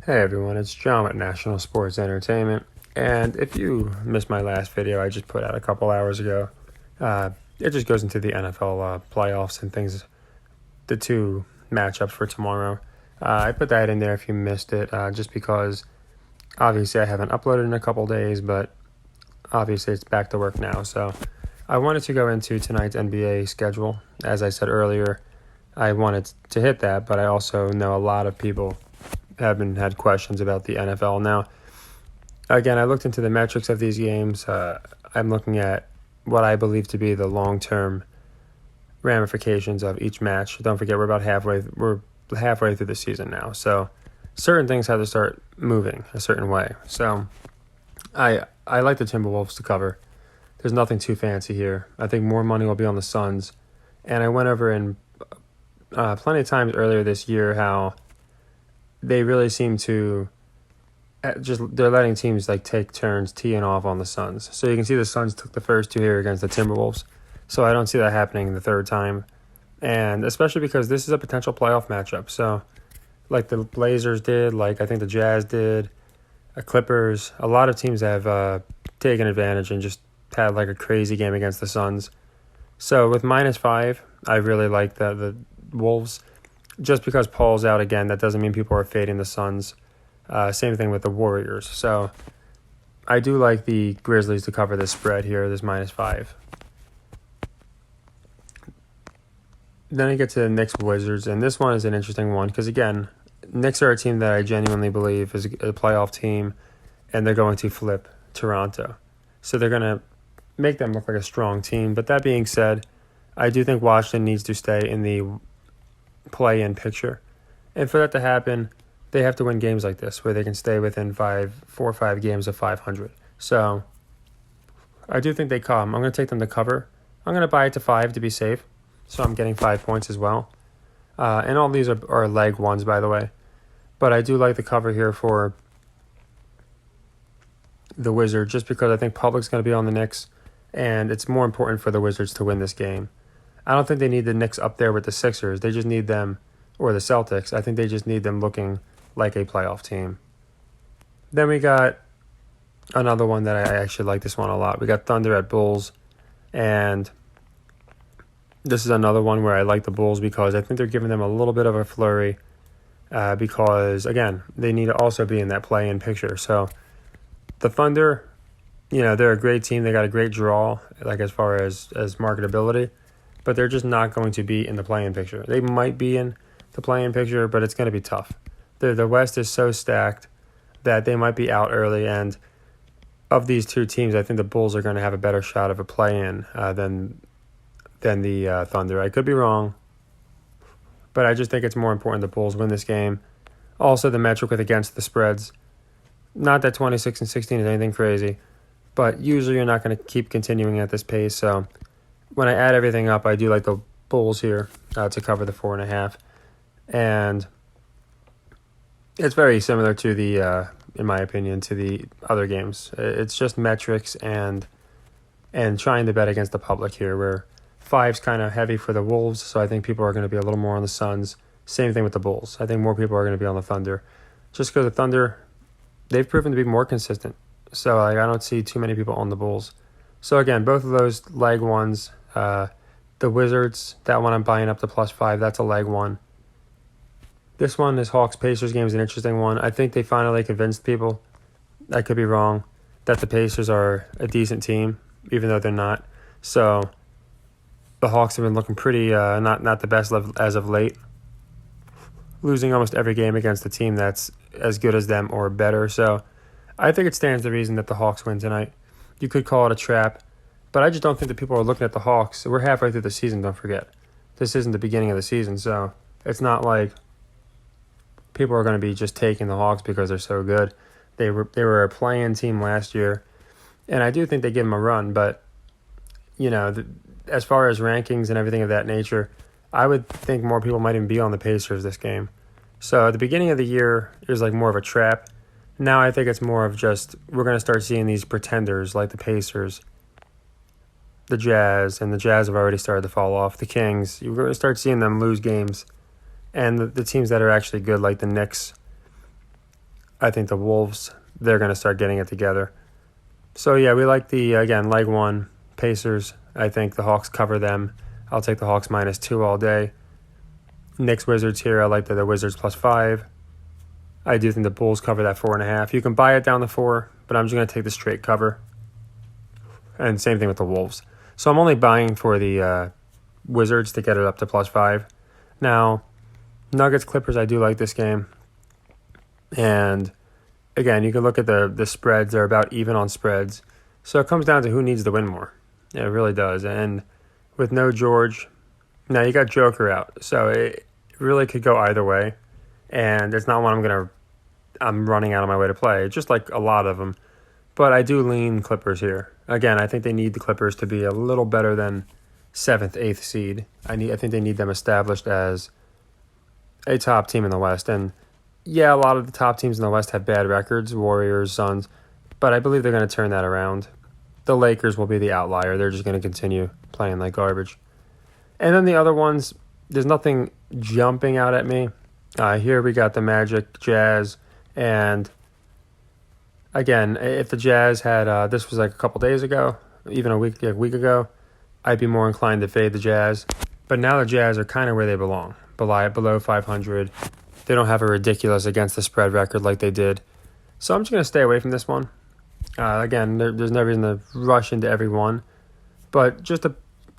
Hey everyone, it's John with National Sports Entertainment. And if you missed my last video I just put out a couple hours ago, uh, it just goes into the NFL playoffs and things, the two matchups for tomorrow. I put that in there if you missed it, just because obviously I haven't uploaded in a couple days, but obviously it's back to work now. So I wanted to go into tonight's NBA schedule. As I said earlier, I wanted to hit that, but I also know a lot of people had questions about the NFL. Now, again, I looked into the metrics of these games. I'm looking at what I believe to be the long-term ramifications of each match. Don't forget, we're halfway through the season now, so certain things have to start moving a certain way. So, I like the Timberwolves to cover. There's nothing too fancy here. I think more money will be on the Suns, and I went over in plenty of times earlier this year how they really seem to they're letting teams like take turns teeing off on the Suns. So you can see the Suns took the first two here against the Timberwolves. So I don't see that happening the third time. And especially because this is a potential playoff matchup. So like the Blazers did, like I think the Jazz did, Clippers, a lot of teams have taken advantage and just had like a crazy game against the Suns. So with -5, I really like the Wolves. Just because Paul's out again, that doesn't mean people are fading the Suns. Same thing with the Warriors. So I do like the Grizzlies to cover this spread here, this -5. Then I get to the Knicks Wizards, and this one is an interesting one because, again, Knicks are a team that I genuinely believe is a playoff team, and they're going to flip Toronto. So they're going to make them look like a strong team. But that being said, I do think Washington needs to stay in the play-in picture. And for that to happen, they have to win games like this where they can stay within 4 or 5 games of 500. So I do think they come. I'm going to take them to cover. I'm going to buy it to 5 to be safe. So I'm getting 5 points as well. And all these are leg ones, by the way. But I do like the cover here for the Wizards just because I think public's going to be on the Knicks. And it's more important for the Wizards to win this game. I don't think they need the Knicks up there with the Sixers. They just need them, or the Celtics. I think they just need them looking like a playoff team. Then we got another one that I actually like this one a lot. We got Thunder at Bulls. And this is another one where I like the Bulls because I think they're giving them a little bit of a flurry because, again, they need to also be in that play-in picture. So the Thunder, they're a great team. They got a great draw, like as far as marketability. But they're just not going to be in the play-in picture. They might be in the play-in picture, but it's going to be tough. The West is so stacked that they might be out early, and of these two teams, I think the Bulls are going to have a better shot of a play-in than the Thunder. I could be wrong, but I just think it's more important the Bulls win this game. Also, the metric with against the spreads. Not that 26 and 16 is anything crazy, but usually you're not going to keep continuing at this pace, so when I add everything up, I do like the Bulls here to cover the 4.5. And it's very similar to the, in my opinion, to the other games. It's just metrics and trying to bet against the public here, where 5's kind of heavy for the Wolves, so I think people are going to be a little more on the Suns. Same thing with the Bulls. I think more people are going to be on the Thunder. Just because the Thunder, they've proven to be more consistent. So I don't see too many people on the Bulls. So again, both of those leg ones. The Wizards, that one I'm buying up to +5. That's a leg one. This one, this Hawks-Pacers game, is an interesting one. I think they finally convinced people, I could be wrong, that the Pacers are a decent team, even though they're not. So the Hawks have been looking pretty not the best as of late, losing almost every game against a team that's as good as them or better. So I think it stands to reason that the Hawks win tonight. You could call it a trap. But I just don't think that people are looking at the Hawks. We're halfway through the season, don't forget. This isn't the beginning of the season, so it's not like people are going to be just taking the Hawks because they're so good. They were a play-in team last year, and I do think they give them a run. But, as far as rankings and everything of that nature, I would think more people might even be on the Pacers this game. So at the beginning of the year, it was like more of a trap. Now I think it's more of just we're going to start seeing these pretenders like the Pacers, the Jazz, and the Jazz have already started to fall off. The Kings, you're going to start seeing them lose games. And the teams that are actually good, like the Knicks, I think the Wolves, they're going to start getting it together. So, yeah, we like the, again, leg one, Pacers. I think the Hawks cover them. I'll take the Hawks -2 all day. Knicks Wizards here. I like the Wizards +5. I do think the Bulls cover that 4.5. You can buy it down to 4, but I'm just going to take the straight cover. And same thing with the Wolves. So I'm only buying for the Wizards to get it up to +5. Now, Nuggets Clippers, I do like this game. And again, you can look at the spreads. They're about even on spreads. So it comes down to who needs to win more. Yeah, it really does. And with no George, now you got Joker out. So it really could go either way. And it's not one I'm running out of my way to play, just like a lot of them. But I do lean Clippers here. Again, I think they need the Clippers to be a little better than 7th, 8th seed. I think they need them established as a top team in the West. And yeah, a lot of the top teams in the West have bad records, Warriors, Suns, but I believe they're going to turn that around. The Lakers will be the outlier. They're just going to continue playing like garbage. And then the other ones, there's nothing jumping out at me. Here we got the Magic, Jazz, and again, if the Jazz had, this was like a couple days ago, even a week ago, I'd be more inclined to fade the Jazz. But now the Jazz are kind of where they belong, below 500. They don't have a ridiculous against the spread record like they did. So I'm just going to stay away from this one. Again, there's no reason to rush into every one. But just to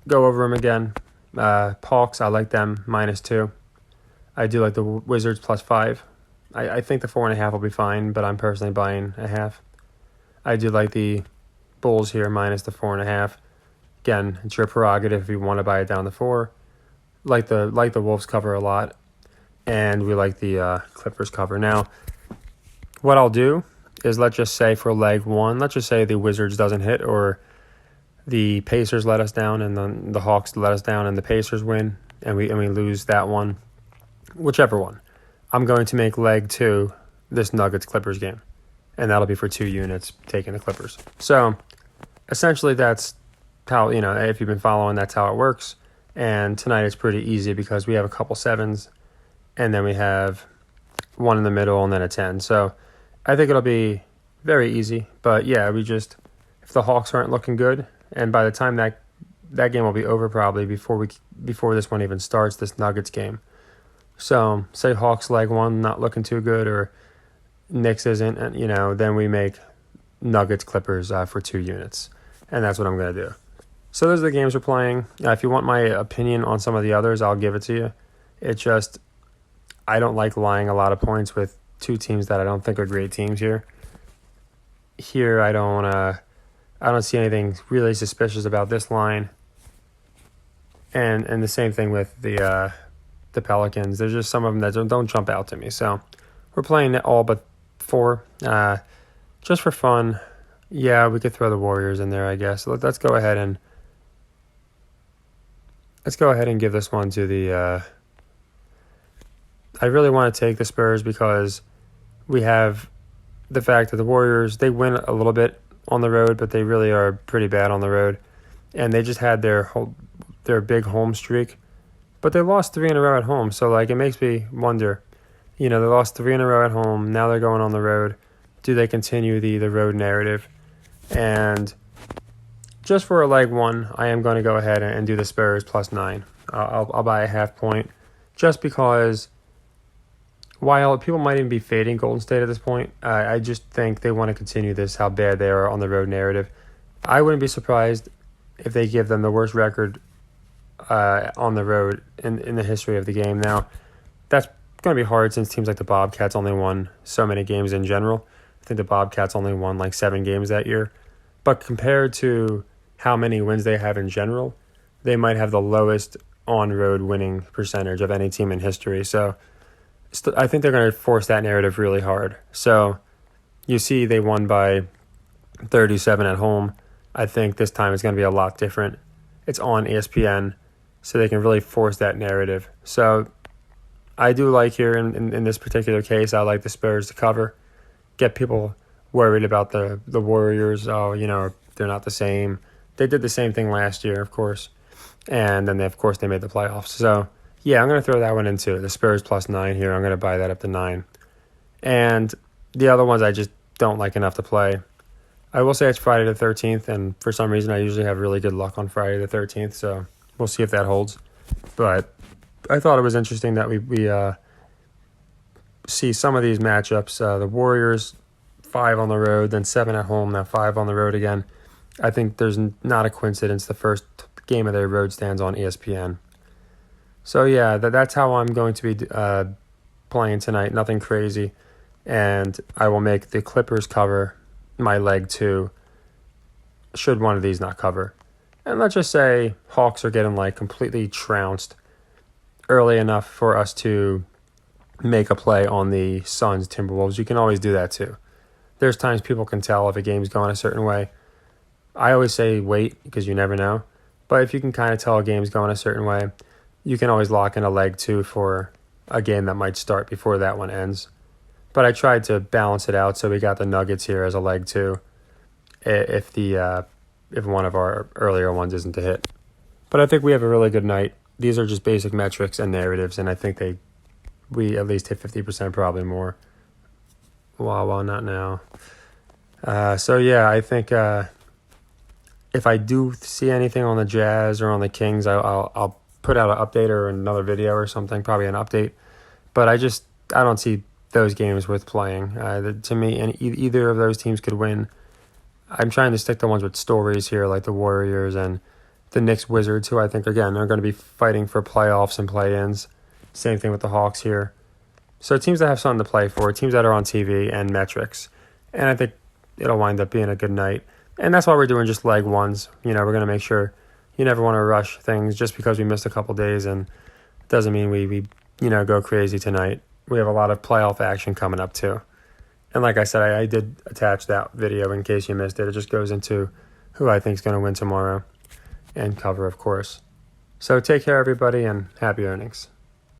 go over them again, Hawks, I like them -2. I do like the Wizards +5. I think the 4.5 will be fine, but I'm personally buying a half. I do like the Bulls here minus the 4.5. Again, it's your prerogative if you want to buy it down to 4. Like the Wolves cover a lot, and we like the Clippers cover. Now, what I'll do is let's just say for leg one, let's just say the Wizards doesn't hit or the Pacers let us down and then the Hawks let us down and the Pacers win and we lose that one. Whichever one. I'm going to make leg 2 this Nuggets-Clippers game. And that'll be for 2 units taking the Clippers. So, essentially that's how, if you've been following, that's how it works. And tonight it's pretty easy because we have a couple 7s. And then we have 1 in the middle and then a 10. So, I think it'll be very easy. But yeah, if the Hawks aren't looking good, and by the time that game will be over probably before this one even starts, this Nuggets game. So, say Hawks leg 1 not looking too good, or Knicks isn't, and then we make Nuggets Clippers for 2 units, and that's what I'm gonna do. So those are the games we're playing. If you want my opinion on some of the others, I'll give it to you. It's just I don't like lying a lot of points with 2 teams that I don't think are great teams here. Here I don't see anything really suspicious about this line, and the same thing with the Pelicans. There's just some of them that don't jump out to me. So we're playing all but 4, just for fun. Yeah, we could throw the Warriors in there, I guess. Let's go ahead and give this one to the. I really want to take the Spurs because we have the fact that the Warriors, they win a little bit on the road, but they really are pretty bad on the road, and they just had their big home streak. But they lost 3 in a row at home, so it makes me wonder. They lost 3 in a row at home. Now they're going on the road. Do they continue the road narrative? And just for a leg 1, I am going to go ahead and do the Spurs +9. I'll buy a half point, just because while people might even be fading Golden State at this point, I just think they want to continue this, how bad they are on the road narrative. I wouldn't be surprised if they give them the worst record on the road in the history of the game. Now, that's going to be hard since teams like the Bobcats only won so many games in general. I think the Bobcats only won 7 games that year. But compared to how many wins they have in general, they might have the lowest on-road winning percentage of any team in history. So I think they're going to force that narrative really hard. So you see they won by 37 at home. I think this time it's going to be a lot different. It's on ESPN, so they can really force that narrative. So I do like here in this particular case, I like the Spurs to cover, get people worried about the Warriors. Oh, they're not the same. They did the same thing last year, of course, and then they made the playoffs. So yeah, I'm going to throw that one in too. The Spurs +9 here. I'm going to buy that up to 9. And The other ones I just don't like enough to play. I will say it's Friday the 13th, and for some reason I usually have really good luck on Friday the 13th, so we'll see if that holds. But I thought it was interesting that we see some of these matchups. The Warriors, 5 on the road, then 7 at home, now 5 on the road again. I think there's not a coincidence the first game of their road stands on ESPN. So yeah, that's how I'm going to be playing tonight. Nothing crazy. And I will make the Clippers cover my leg 2 should one of these not cover. And let's just say Hawks are getting like completely trounced early enough for us to make a play on the Suns Timberwolves. You can always do that too. There's times people can tell if a game's going a certain way. I always say wait because you never know. But if you can kind of tell a game's going a certain way, you can always lock in a leg 2 for a game that might start before that one ends. But I tried to balance it out, so we got the Nuggets here as a leg 2 if one of our earlier ones isn't a hit. But I think we have a really good night. These are just basic metrics and narratives, and I think we at least hit 50%, probably more. Wow, not now. So yeah, I think if I do see anything on the Jazz or on the Kings, I'll put out an update or another video or something, probably an update. But I don't see those games worth playing. To me, and either of those teams could win. I'm trying to stick to ones with stories here, like the Warriors and the Knicks Wizards, who I think, again, are going to be fighting for playoffs and play-ins. Same thing with the Hawks here. So teams that have something to play for, teams that are on TV and metrics. And I think it'll wind up being a good night. And that's why we're doing just leg 1s. We're going to make sure you never want to rush things just because we missed a couple days, and it doesn't mean we go crazy tonight. We have a lot of playoff action coming up too. And like I said, I did attach that video in case you missed it. It just goes into who I think is going to win tomorrow and cover, of course. So take care, everybody, and happy earnings.